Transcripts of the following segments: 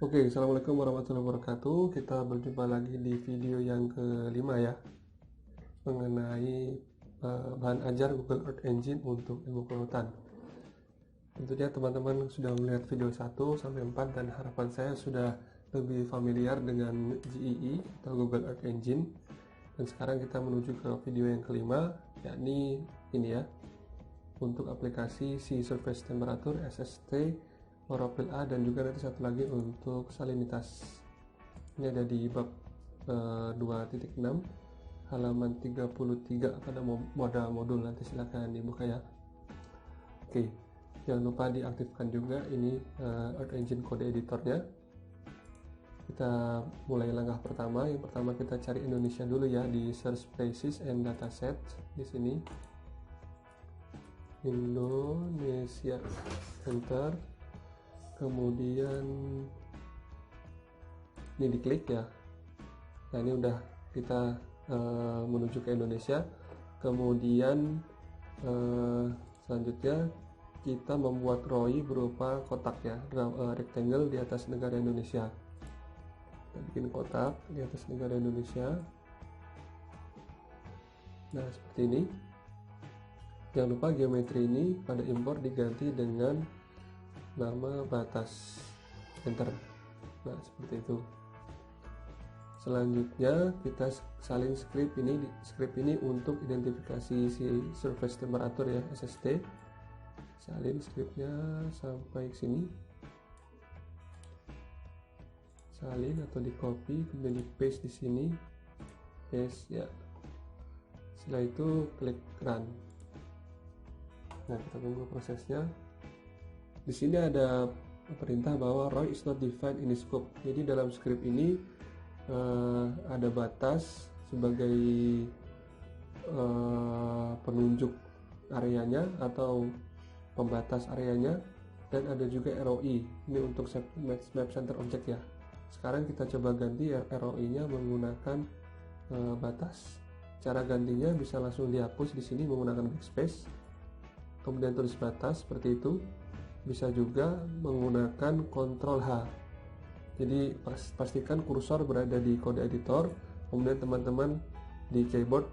Oke, Assalamualaikum warahmatullahi wabarakatuh. Kita berjumpa lagi di video yang kelima ya, mengenai bahan ajar Google Earth Engine untuk ilmu kelautan. Tentunya teman-teman sudah melihat video 1 sampai 4 dan harapan saya sudah lebih familiar dengan GEE atau Google Earth Engine. Dan sekarang kita menuju ke video yang kelima, yakni ini ya, untuk aplikasi Sea Surface Temperature SST, chlorophyll A, dan juga nanti satu lagi untuk salinitas. Ini ada di bab 2.6 halaman 33 pada modul, nanti silakan dibuka ya. Oke, jangan lupa diaktifkan juga ini Earth Engine kode editornya. Kita mulai langkah pertama. Yang pertama kita cari Indonesia dulu ya, di search places and dataset. Di sini Indonesia, enter, kemudian ini diklik ya. Nah, ini udah kita menuju ke Indonesia. Kemudian selanjutnya kita membuat ROI berupa kotak ya, rectangle di atas negara Indonesia. Kita bikin kotak di atas negara Indonesia. Nah, seperti ini. Jangan lupa geometri ini pada import diganti dengan nama batas, enter. Nah, seperti itu. Selanjutnya kita salin script ini untuk identifikasi si surface temperature ya, SST. Salin scriptnya sampai ke sini, salin atau di copy, kemudian di paste di sini, paste ya. Setelah itu klik run. Nah, kita tunggu prosesnya. Di sini ada perintah bahwa ROI is not defined in the scope. Jadi dalam script ini ada batas sebagai penunjuk areanya atau pembatas areanya, dan ada juga ROI. Ini untuk map center object ya. Sekarang kita coba ganti ROI-nya menggunakan batas. Cara gantinya bisa langsung dihapus di sini menggunakan backspace. Kemudian tulis batas seperti itu. Bisa juga menggunakan Ctrl H. Jadi pastikan kursor berada di kode editor, kemudian teman-teman di keyboard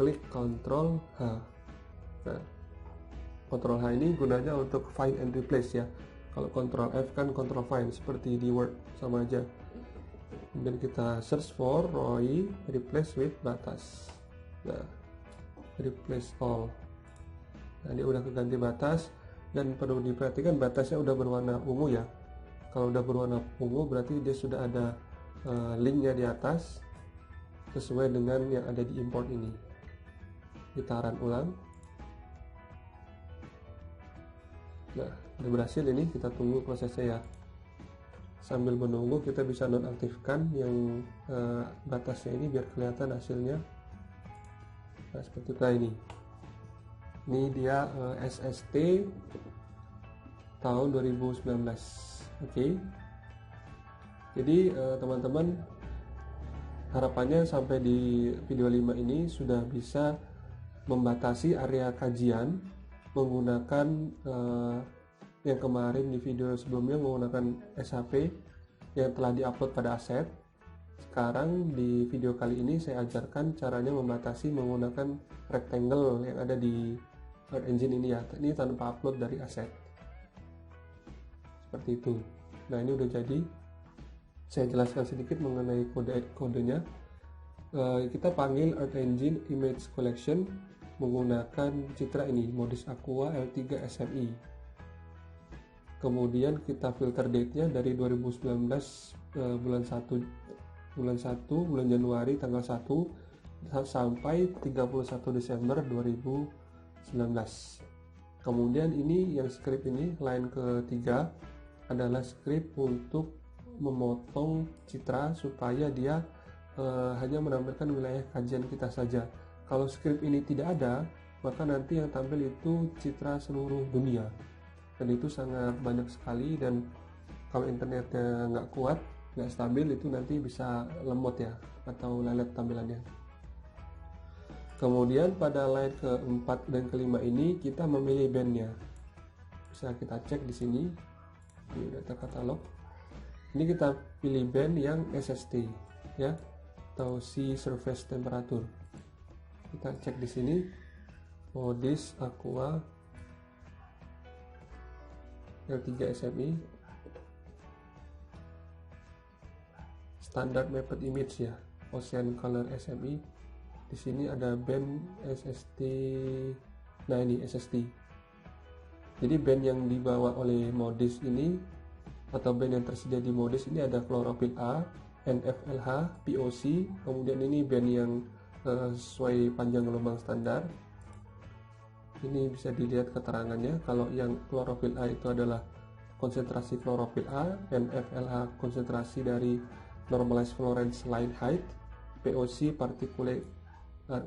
klik Ctrl H. Nah, Ctrl H ini gunanya untuk find and replace ya. Kalau Ctrl F kan Ctrl find, seperti di Word, sama aja. Kemudian kita search for ROI replace with batas. Nah, replace all. Nah, ini udah keganti batas, dan perlu diperhatikan batasnya udah berwarna ungu ya. Kalau udah berwarna ungu berarti dia sudah ada linknya di atas sesuai dengan yang ada di import ini. Kita run ulang. Nah, udah berhasil ini, kita tunggu prosesnya ya. Sambil menunggu kita bisa nonaktifkan yang batasnya ini biar kelihatan hasilnya. Nah, seperti itu ini. Ini dia SST tahun 2019. Oke. Jadi teman-teman, harapannya sampai di video 5 ini sudah bisa membatasi area kajian menggunakan yang kemarin di video sebelumnya menggunakan SHP yang telah diupload pada aset. Sekarang di video kali ini saya ajarkan caranya membatasi menggunakan rectangle yang ada di Earth Engine ini ya. Ini tanpa upload dari aset. Seperti itu. Nah, ini udah jadi. Saya jelaskan sedikit mengenai kodenya. Kita panggil Earth Engine Image Collection menggunakan citra ini, Modis Aqua L3 SMI. Kemudian kita filter date-nya dari 2019 bulan Januari tanggal 1 sampai 31 Desember 2019. Kemudian ini yang script ini, line ketiga adalah script untuk memotong citra supaya dia hanya menampilkan wilayah kajian kita saja. Kalau script ini tidak ada, maka nanti yang tampil itu citra seluruh dunia, dan itu sangat banyak sekali, dan kalau internetnya nggak kuat, nggak stabil, itu nanti bisa lemot ya, atau lelet tampilannya. Kemudian pada line keempat dan kelima ini kita memilih bandnya. Bisa kita cek di sini di data katalog. Ini kita pilih band yang SST ya, atau Sea Surface Temperature. Kita cek di sini Modis Aqua L3 SMI Standard Mapped Image ya, Ocean Color SMI. Di sini ada band SST. Nah, ini SST. Jadi band yang dibawa oleh Modis ini atau band yang tersedia di Modis ini ada Chlorophyll A, NFLH, POC, kemudian ini band yang sesuai panjang gelombang standar. Ini bisa dilihat keterangannya. Kalau yang Chlorophyll A itu adalah konsentrasi Chlorophyll A, NFLH konsentrasi dari Normalized Fluorescence Line Height, POC Particulate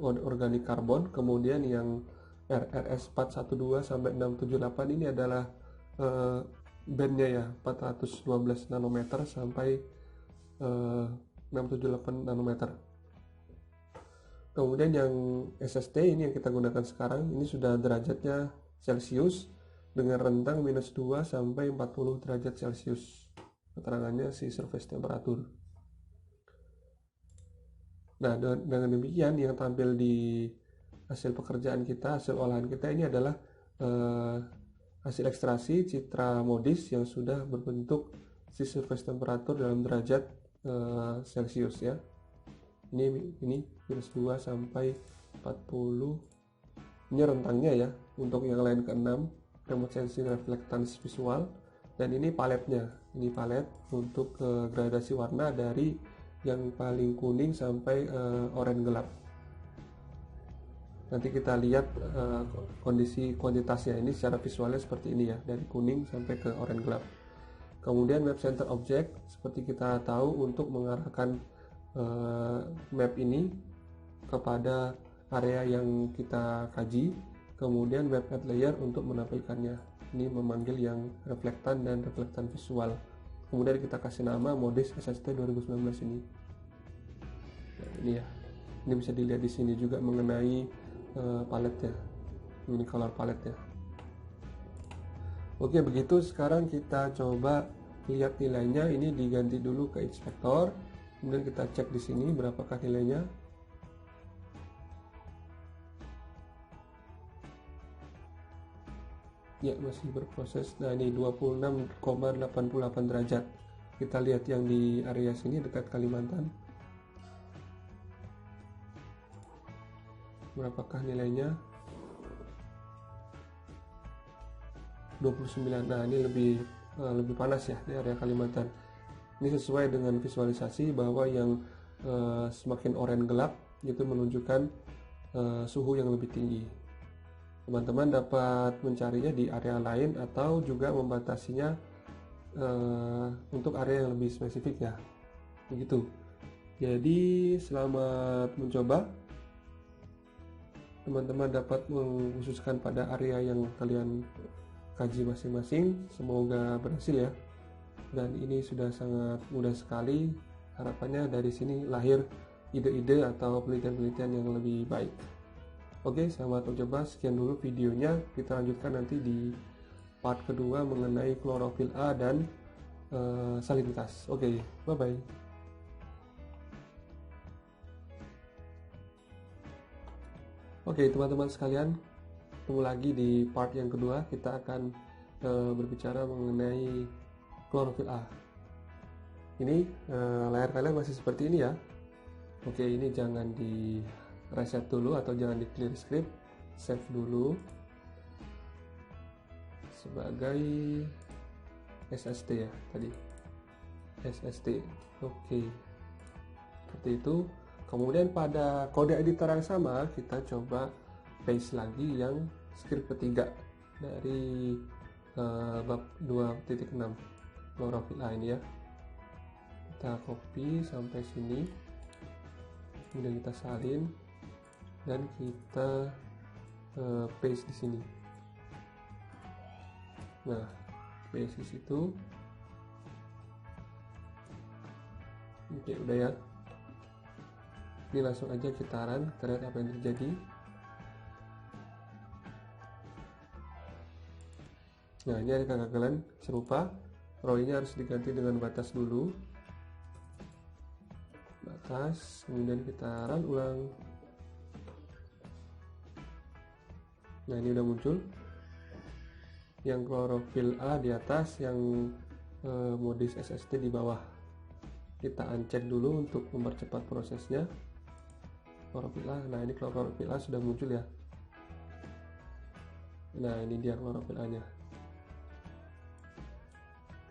Organic Carbon, kemudian yang RRS 412 sampai 678 ini adalah bandnya ya, 412 nanometer sampai 678 nanometer. Kemudian yang SST ini yang kita gunakan sekarang, ini sudah derajatnya Celcius dengan rentang minus 2 sampai 40 derajat Celcius. Keterangannya Sea Surface Temperature. Nah, dengan demikian yang tampil di hasil pekerjaan kita, hasil olahan kita ini adalah hasil ekstraksi citra Modis yang sudah berbentuk Sea Surface Temperature dalam derajat Celcius ya. Ini minus 2 sampai 40. Ini rentangnya ya. Untuk yang lain ke-6, remote sensing reflectance visual, dan ini paletnya. Ini palet untuk gradasi warna dari yang paling kuning sampai oranye gelap. Nanti kita lihat kondisi kuantitasnya ini secara visualnya seperti ini ya, dari kuning sampai ke oranye gelap. Kemudian map center object, seperti kita tahu untuk mengarahkan map ini kepada area yang kita kaji. Kemudian map add layer untuk menampilkannya. Ini memanggil yang reflektan dan reflektan visual. Kemudian kita kasih nama Modis SST 2019 ini. Nah, ini ya. Ini bisa dilihat di sini juga mengenai paletnya. Ini color paletnya. Oke, begitu. Sekarang kita coba lihat nilainya. Ini diganti dulu ke inspektor. Kemudian kita cek di sini berapakah nilainya. Ya, masih berproses. Nah, ini 26,88 derajat. Kita lihat yang di area sini dekat Kalimantan. Berapakah nilainya? 29. Nah, ini lebih panas ya di area Kalimantan. Ini sesuai dengan visualisasi bahwa yang semakin oranye gelap itu menunjukkan suhu yang lebih tinggi. Teman-teman dapat mencarinya di area lain atau juga membatasinya untuk area yang lebih spesifik ya. Begitu. Jadi selamat mencoba. Teman-teman dapat mengkhususkan pada area yang kalian kaji masing-masing. Semoga berhasil ya. Dan ini sudah sangat mudah sekali. Harapannya dari sini lahir ide-ide atau penelitian-penelitian yang lebih baik. Oke, selamat mencoba. Sekian dulu videonya. Kita lanjutkan nanti di part kedua mengenai Chlorophyll A dan salinitas. Oke, bye-bye. Oke, teman-teman sekalian, ketemu lagi di part yang kedua. Kita akan berbicara mengenai Chlorophyll A. Ini layar kalian masih seperti ini ya. Oke, ini jangan di reset dulu atau jangan di clear script, save dulu sebagai SST ya tadi, SST. Oke, seperti itu. Kemudian pada kode editor yang sama kita coba paste lagi yang script ketiga dari bab 2.6 Chlorophyll A ini ya. Kita copy sampai sini, kemudian kita salin dan kita paste di sini. Nah, paste di situ. Oke, udah ya. Ini langsung aja kita run, kita lihat apa yang terjadi. Nah, ini ada kegagalan serupa. ROI-nya harus diganti dengan batas dulu, batas, kemudian kita run ulang. Nah, ini udah muncul yang klorofil A di atas, yang modis SST di bawah. Kita uncheck dulu untuk mempercepat prosesnya. Klorofil A, nah ini klorofil A sudah muncul ya. Nah, ini dia klorofil A nya.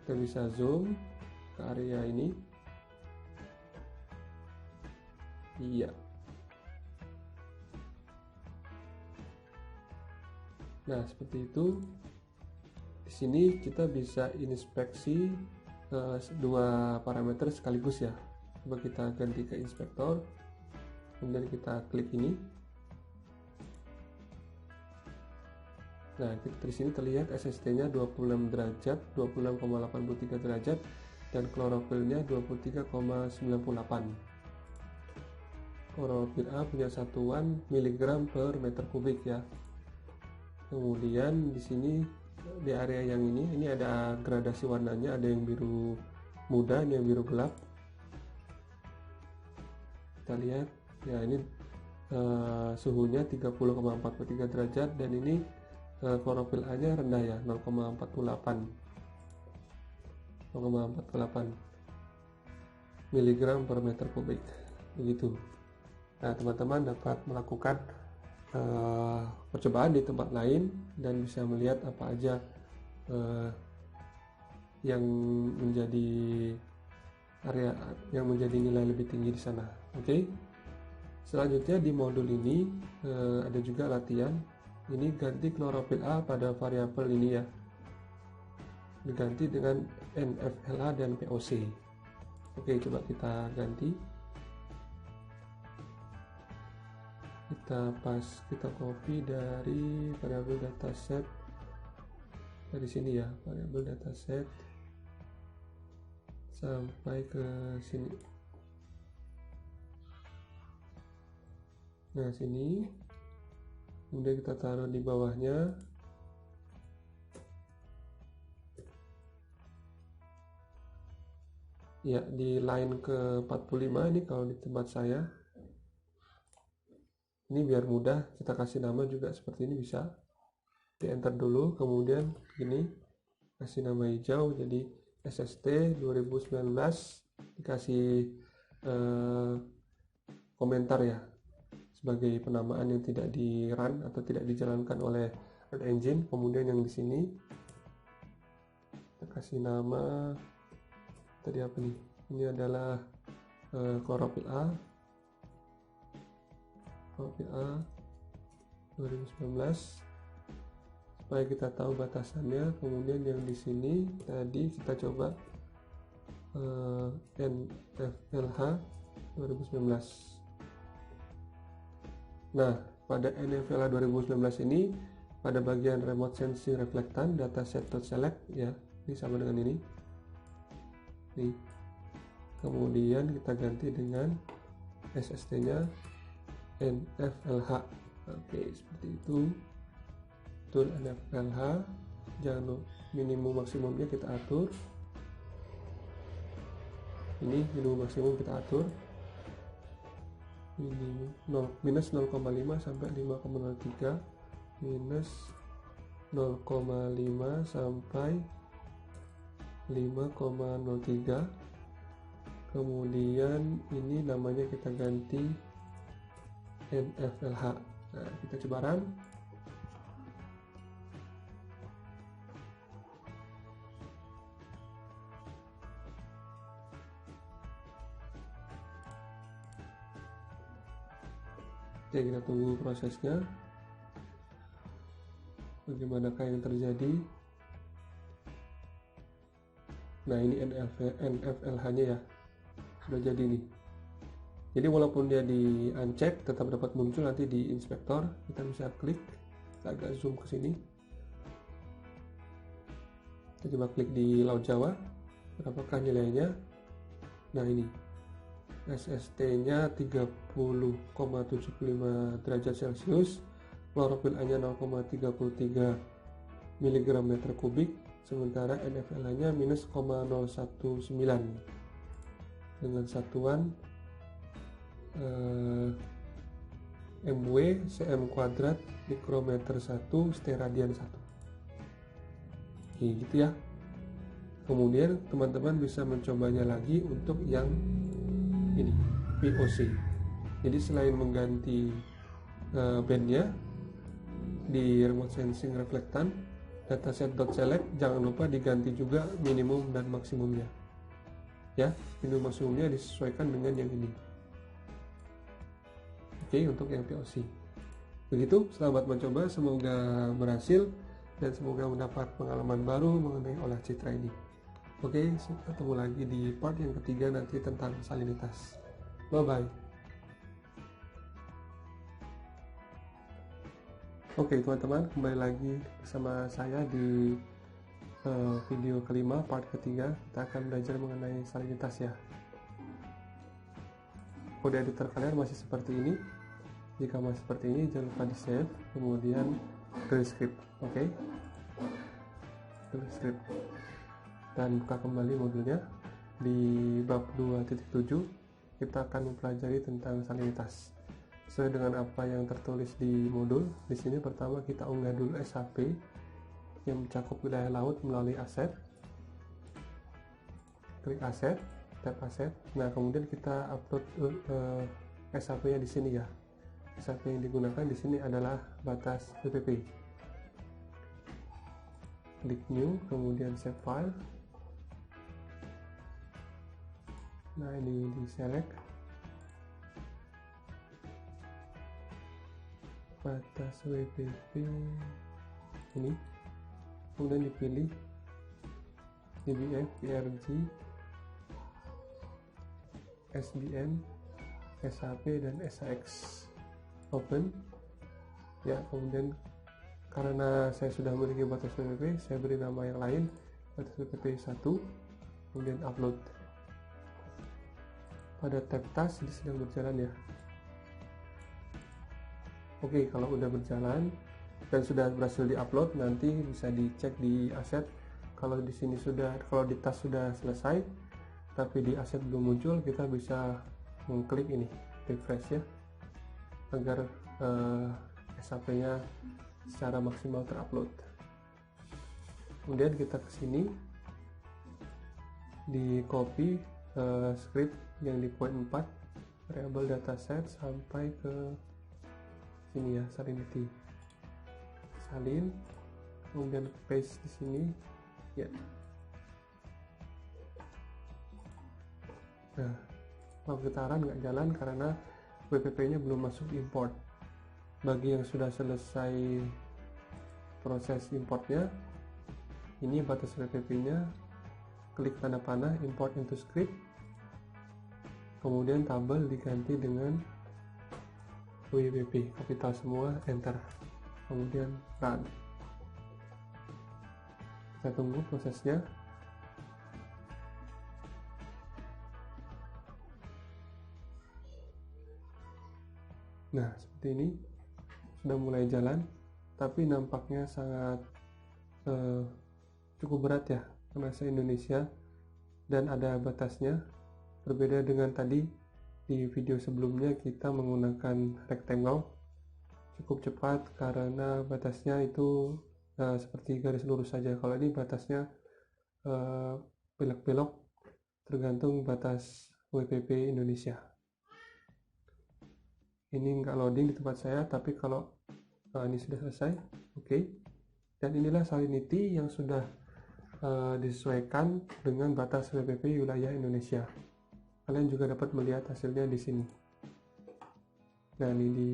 Kita bisa zoom ke area ini. Iya. Nah, seperti itu. Di sini kita bisa inspeksi dua parameter sekaligus ya. Coba kita ganti ke inspektor, kemudian kita klik ini. Nah, di sini terlihat SST-nya 26 derajat, 26,83 derajat, dan klorofilnya 23,98. Klorofil A punya satuan miligram per meter kubik ya. Kemudian di sini di area yang ini ada gradasi warnanya, ada yang biru muda, ini yang biru gelap. Kita lihat ya, ini suhunya 30,43 derajat, dan ini klorofil A nya rendah ya, 0,48 miligram per meter kubik begitu. Nah, teman-teman dapat melakukan percobaan di tempat lain dan bisa melihat apa aja yang menjadi area yang menjadi nilai lebih tinggi di sana. Oke. Selanjutnya di modul ini ada juga latihan. Ini ganti klorofil A pada variabel ini ya. Diganti dengan NFLA dan POC. Oke, coba kita ganti. Kita copy dari variabel dataset dari sini ya, variabel dataset sampai ke sini. Nah, sini kemudian kita taruh di bawahnya. Ya, di line ke 45 ini kalau di tempat saya. Ini biar mudah, kita kasih nama juga seperti ini, bisa di enter dulu, kemudian ini kasih nama hijau jadi SST 2019, dikasih komentar ya sebagai penamaan yang tidak di run atau tidak dijalankan oleh Red Engine. Kemudian yang di sini kita kasih nama tadi apa nih, ini adalah klorofil A 2019, supaya kita tahu batasannya. Kemudian yang di sini tadi kita coba NFLH 2019. Nah, pada NFLH 2019 ini pada bagian remote sensing reflectan dataset.select ya, ini sama dengan ini nih. Kemudian kita ganti dengan SST nya NFLH. Oke, seperti itu. Tool NFLH, jangan minimum maksimumnya kita atur. Ini minimum maksimum kita atur. Ini minus 0,5 sampai 5,03, minus 0,5 sampai 5,03. Kemudian ini namanya kita ganti NFLH. Nah, kita coba run. Oke, kita tunggu prosesnya. Bagaimanakah yang terjadi? Nah, ini NFLH-nya ya. Sudah jadi nih. Jadi walaupun dia di uncheck tetap dapat muncul nanti di inspektor. Kita bisa klik, kita agak zoom ke sini. Kita coba klik di laut Jawa, berapakah nilainya. Nah, ini SST-nya 30,75 derajat Celcius, klorofil A-nya 0,33 mg meter kubik, sementara NFLA-nya minus 0,019 dengan satuan MW cm kuadrat mikrometer 1 steradian 1. Oke, gitu ya. Kemudian teman-teman bisa mencobanya lagi untuk yang ini, POC. Jadi selain mengganti bandnya di remote sensing reflectan, dataset.select jangan lupa diganti juga minimum dan maksimumnya. Ya, minimum maksimumnya disesuaikan dengan yang ini. Oke, untuk yang POC. Begitu, selamat mencoba, semoga berhasil dan semoga mendapat pengalaman baru mengenai olah citra ini. Oke, ketemu lagi di part yang ketiga nanti tentang salinitas. Bye-bye. Oke, teman-teman, kembali lagi bersama saya di video kelima, part ketiga. Kita akan belajar mengenai salinitas ya. Kode editor kalian masih seperti ini. Jika masih seperti ini, jangan lupa di save, kemudian release script. Oke, release script, dan buka kembali modulnya. Di bab 2.7 kita akan mempelajari tentang salinitas sesuai dengan apa yang tertulis di modul. Di sini pertama kita unggah dulu SHP yang mencakup wilayah laut melalui aset. Klik aset, tab aset. Nah, kemudian kita upload SHP-nya di sini ya. SHP yang digunakan di sini adalah batas WPP. Klik new, kemudian save file. Nah, ini di select batas WPP ini, kemudian dipilih DBF, PRG, SBN, SHP, dan SHX. Open ya. Kemudian karena saya sudah memiliki batas WPP, saya beri nama yang lain, batas WPP 1, kemudian upload. Pada tab tas ini sedang berjalan ya. Oke, kalau udah berjalan dan sudah berhasil diupload, nanti bisa dicek di aset. Kalau di sini sudah, kalau di tas sudah selesai tapi di aset belum muncul, kita bisa mengklik ini, refresh ya, agar SHP-nya secara maksimal terupload. Kemudian kita ke sini, di copy script yang di poin 4, variable dataset sampai ke sini ya, salinity, salin, kemudian paste di sini ya. Nah, pemutaran nggak jalan karena WPP-nya belum masuk import. Bagi yang sudah selesai proses importnya, ini batas WPP-nya, klik tanda panah import into script, kemudian tabel diganti dengan WPP kapital semua, enter, kemudian run. Kita tunggu prosesnya. Nah, seperti ini sudah mulai jalan, tapi nampaknya sangat cukup berat ya, karena saya Indonesia dan ada batasnya. Berbeda dengan tadi di video sebelumnya, kita menggunakan rectangle, cukup cepat karena batasnya itu seperti garis lurus saja. Kalau ini batasnya belok-belok, tergantung batas WPP Indonesia. Ini nggak loading di tempat saya, tapi kalau ini sudah selesai, oke. Dan inilah salinity yang sudah disesuaikan dengan batas WPP wilayah Indonesia. Kalian juga dapat melihat hasilnya di sini. Nah, ini di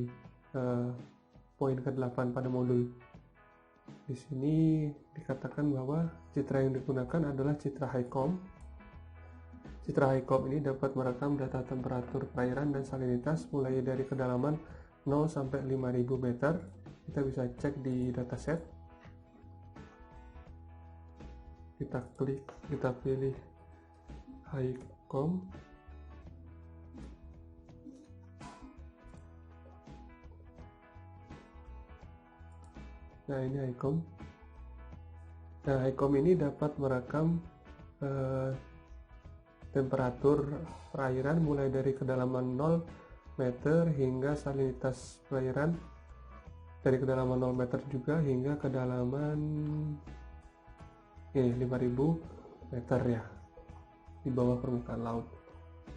poin ke-8 pada modul. Di sini dikatakan bahwa citra yang digunakan adalah citra HiCom. Citra HiCom ini dapat merekam data temperatur perairan dan salinitas mulai dari kedalaman 0 sampai 5000 meter. Kita bisa cek di dataset. Kita klik, kita pilih HiCom. Nah, ini HiCom. Nah, HiCom ini dapat merekam temperatur perairan mulai dari kedalaman 0 meter hingga salinitas perairan dari kedalaman 0 meter juga hingga kedalaman 5.000 meter ya, di bawah permukaan laut.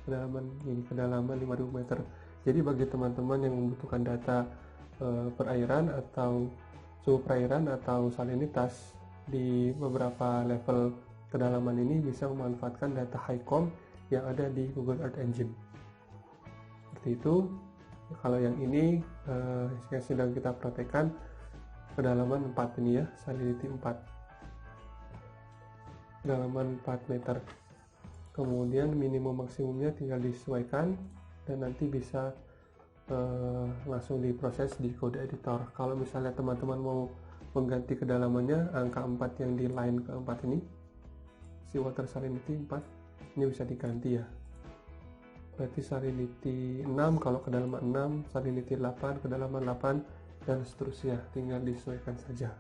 Kedalaman 5.000 meter. Jadi bagi teman-teman yang membutuhkan data perairan atau suhu perairan atau salinitas di beberapa level kedalaman ini, bisa memanfaatkan data HiCom yang ada di Google Earth Engine. Seperti itu. Kalau yang ini yang sedang kita praktekkan kedalaman 4 ini ya, salinity 4, kedalaman 4 meter. Kemudian minimum maksimumnya tinggal disesuaikan dan nanti bisa langsung diproses di kode editor. Kalau misalnya teman-teman mau mengganti kedalamannya, angka 4 yang di line keempat ini, si water salinity 4, ini bisa diganti ya. Berarti salinity 6 kalau kedalaman 6, salinity 8 kedalaman 8, dan seterusnya, tinggal disesuaikan saja.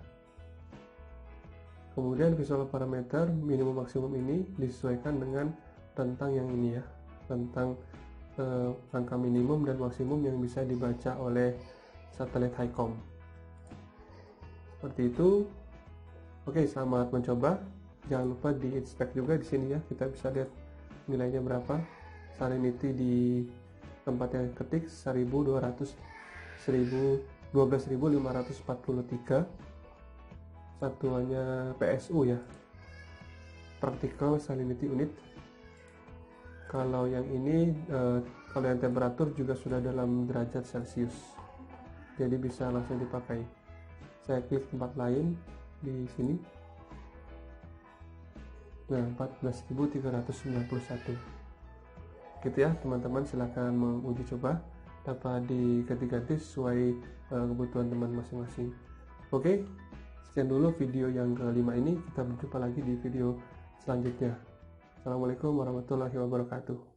Kemudian visual parameter minimum maksimum ini disesuaikan dengan rentang yang ini ya, rentang angka minimum dan maksimum yang bisa dibaca oleh satelit HiCom. Seperti itu. Oke, selamat mencoba. Jangan lupa di-inspect juga di sini ya, kita bisa lihat nilainya berapa. Salinity di tempat yang ketik 12.543, satuannya PSU ya, Practical Salinity Unit. Kalau yang ini kalau yang temperatur juga sudah dalam derajat Celcius, jadi bisa langsung dipakai. Saya klik tempat lain di sini. Nah, 14.391. Gitu ya teman-teman, silahkan menguji coba, dapat diganti-ganti sesuai kebutuhan teman masing-masing. Oke, sekian dulu video yang kelima ini, kita berjumpa lagi di video selanjutnya. Assalamualaikum warahmatullahi wabarakatuh.